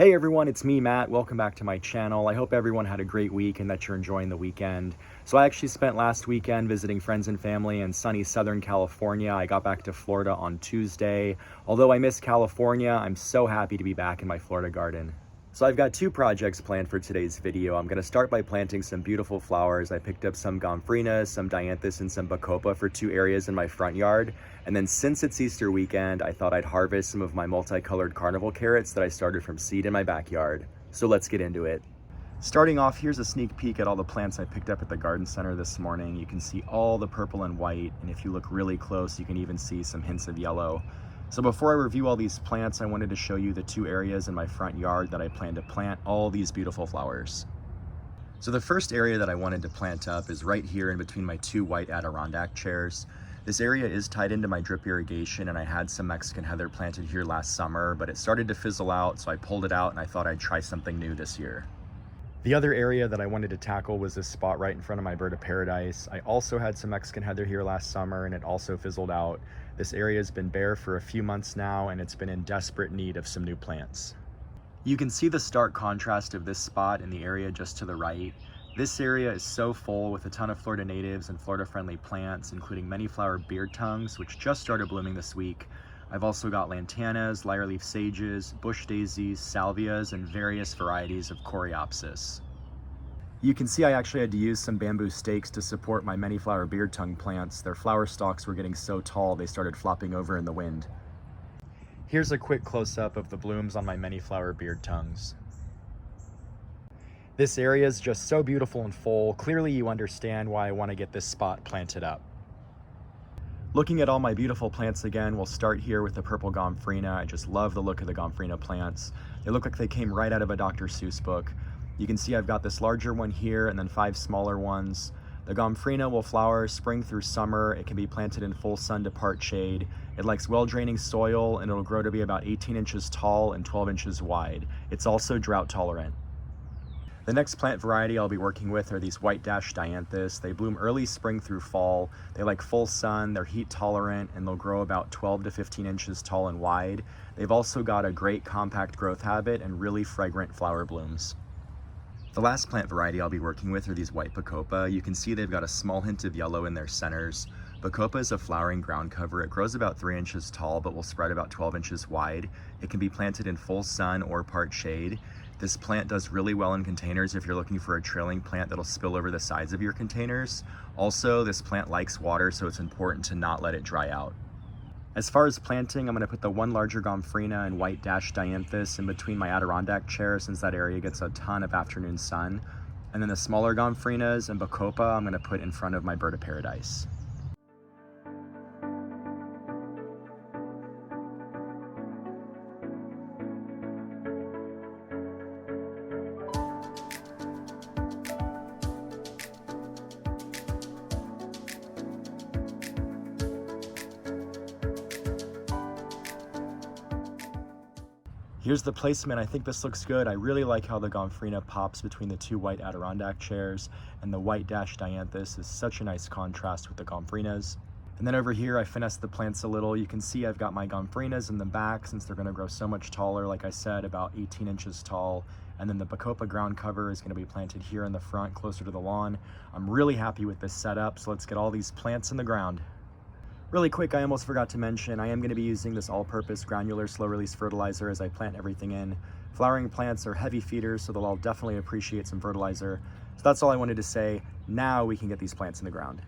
Hey everyone, it's me, Matt. Welcome back to my channel. I hope everyone had a great week and that you're enjoying the weekend. So I actually spent last weekend visiting friends and family in sunny Southern California. I got back to Florida on Tuesday. Although I miss California, I'm so happy to be back in my Florida garden. So I've got two projects planned for today's video. I'm gonna start by planting some beautiful flowers. I picked up some Gomphrena, some Dianthus, and some Bacopa for two areas in my front yard. And then since it's Easter weekend, I thought I'd harvest some of my multicolored carnival carrots that I started from seed in my backyard. So let's get into it. Starting off, here's a sneak peek at all the plants I picked up at the garden center this morning. You can see all the purple and white, and if you look really close, you can even see some hints of yellow. So before I review all these plants, I wanted to show you the two areas in my front yard that I plan to plant all these beautiful flowers. So the first area that I wanted to plant up is right here in between my two white Adirondack chairs. This area is tied into my drip irrigation, and I had some Mexican heather planted here last summer, but it started to fizzle out, so I pulled it out and I thought I'd try something new this year. The other area that I wanted to tackle was this spot right in front of my bird of paradise. I also had some Mexican heather here last summer and it also fizzled out. This area has been bare for a few months now and it's been in desperate need of some new plants. You can see the stark contrast of this spot in the area just to the right. This area is so full with a ton of Florida natives and Florida-friendly plants, including many flower beard tongues, which just started blooming this week. I've also got lantanas, lyre-leaf sages, bush daisies, salvias, and various varieties of coreopsis. You can see I actually had to use some bamboo stakes to support my many flower beard tongue plants. Their flower stalks were getting so tall they started flopping over in the wind. Here's a quick close-up of the blooms on my many flower beard tongues. This area is just so beautiful and full. Clearly you understand why I want to get this spot planted up. Looking at all my beautiful plants again, we'll start here with the purple Gomphrena. I just love the look of the Gomphrena plants. They look like they came right out of a Dr. Seuss book. You can see I've got this larger one here and then 5 smaller ones. The Gomphrena will flower spring through summer. It can be planted in full sun to part shade. It likes well-draining soil and it'll grow to be about 18 inches tall and 12 inches wide. It's also drought tolerant. The next plant variety I'll be working with are these white dash Dianthus. They bloom early spring through fall. They like full sun, they're heat tolerant, and they'll grow about 12 to 15 inches tall and wide. They've also got a great compact growth habit and really fragrant flower blooms. The last plant variety I'll be working with are these white Bacopa. You can see they've got a small hint of yellow in their centers. Bacopa is a flowering ground cover. It grows about 3 inches tall, but will spread about 12 inches wide. It can be planted in full sun or part shade. This plant does really well in containers if you're looking for a trailing plant that'll spill over the sides of your containers. Also, this plant likes water, so it's important to not let it dry out. As far as planting, I'm going to put the one larger Gomphrena and white dash Dianthus in between my Adirondack chair since that area gets a ton of afternoon sun. And then the smaller Gompphrenas and Bacopa I'm going to put in front of my bird of paradise. Here's the placement. I think this looks good. I really like how the Gomphrena pops between the two white Adirondack chairs, and the white dash Dianthus is such a nice contrast with the Gompphrenas. And then over here, I finessed the plants a little. You can see I've got my Gompphrenas in the back since they're gonna grow so much taller, like I said, about 18 inches tall. And then the Bacopa ground cover is gonna be planted here in the front, closer to the lawn. I'm really happy with this setup, so let's get all these plants in the ground. Really quick, I almost forgot to mention, I am going to be using this all-purpose granular slow-release fertilizer as I plant everything in. Flowering plants are heavy feeders, so they'll all definitely appreciate some fertilizer. So that's all I wanted to say. Now we can get these plants in the ground.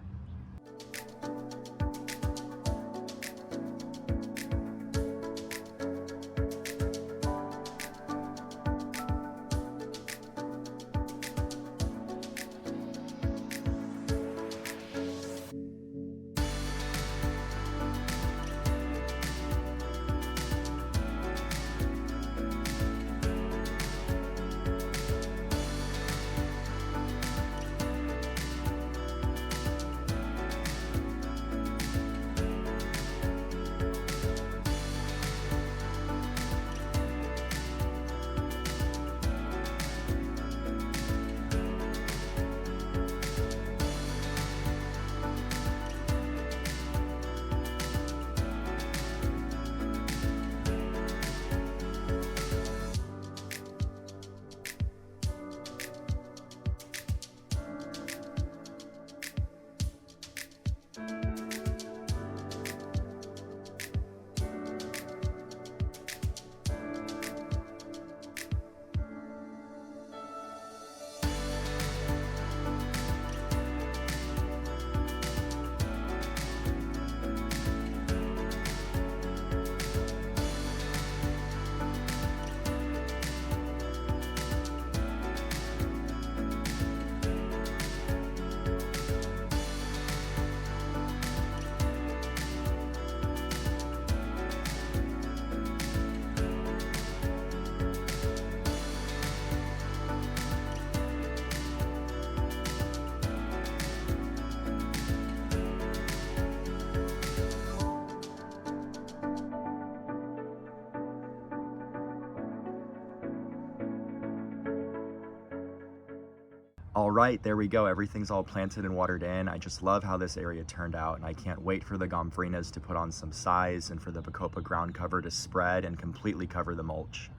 All right, there we go. Everything's all planted and watered in. I just love how this area turned out, and I can't wait for the Gompphrenas to put on some size and for the Bacopa ground cover to spread and completely cover the mulch.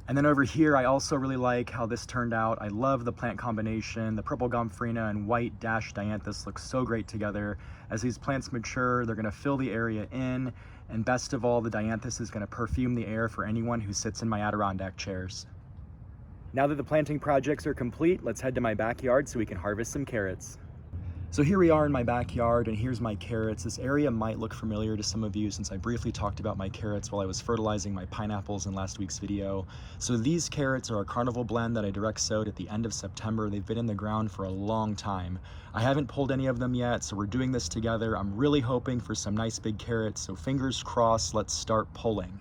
And then over here, I also really like how this turned out. I love the plant combination. The purple Gomphrena and white dash Dianthus look so great together. As these plants mature, they're gonna fill the area in, and best of all, the Dianthus is gonna perfume the air for anyone who sits in my Adirondack chairs. Now that the planting projects are complete, let's head to my backyard so we can harvest some carrots. So here we are in my backyard, and here's my carrots. This area might look familiar to some of you since I briefly talked about my carrots while I was fertilizing my pineapples in last week's video. So these carrots are a carnival blend that I direct sowed at the end of September. They've been in the ground for a long time. I haven't pulled any of them yet, so we're doing this together. I'm really hoping for some nice big carrots, so fingers crossed, let's start pulling.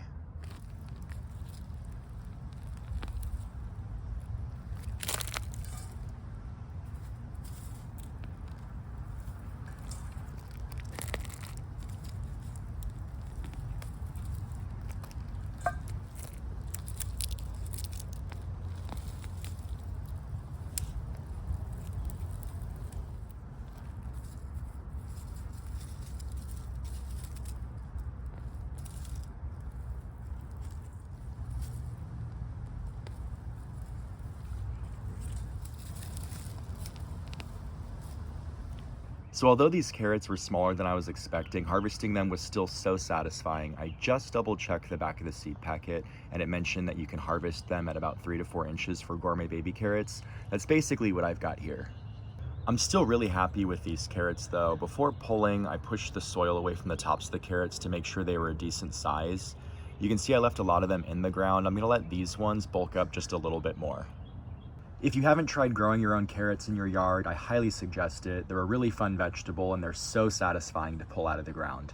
So although these carrots were smaller than I was expecting, harvesting them was still so satisfying. I just double checked the back of the seed packet and it mentioned that you can harvest them at about 3 to 4 inches for gourmet baby carrots. That's basically what I've got here. I'm still really happy with these carrots though. Before pulling, I pushed the soil away from the tops of the carrots to make sure they were a decent size. You can see I left a lot of them in the ground. I'm gonna let these ones bulk up just a little bit more. If you haven't tried growing your own carrots in your yard, I highly suggest it. They're a really fun vegetable and they're so satisfying to pull out of the ground.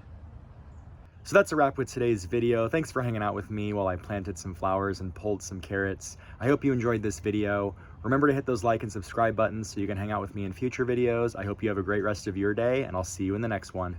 So that's a wrap with today's video. Thanks for hanging out with me while I planted some flowers and pulled some carrots. I hope you enjoyed this video. Remember to hit those like and subscribe buttons so you can hang out with me in future videos. I hope you have a great rest of your day, and I'll see you in the next one.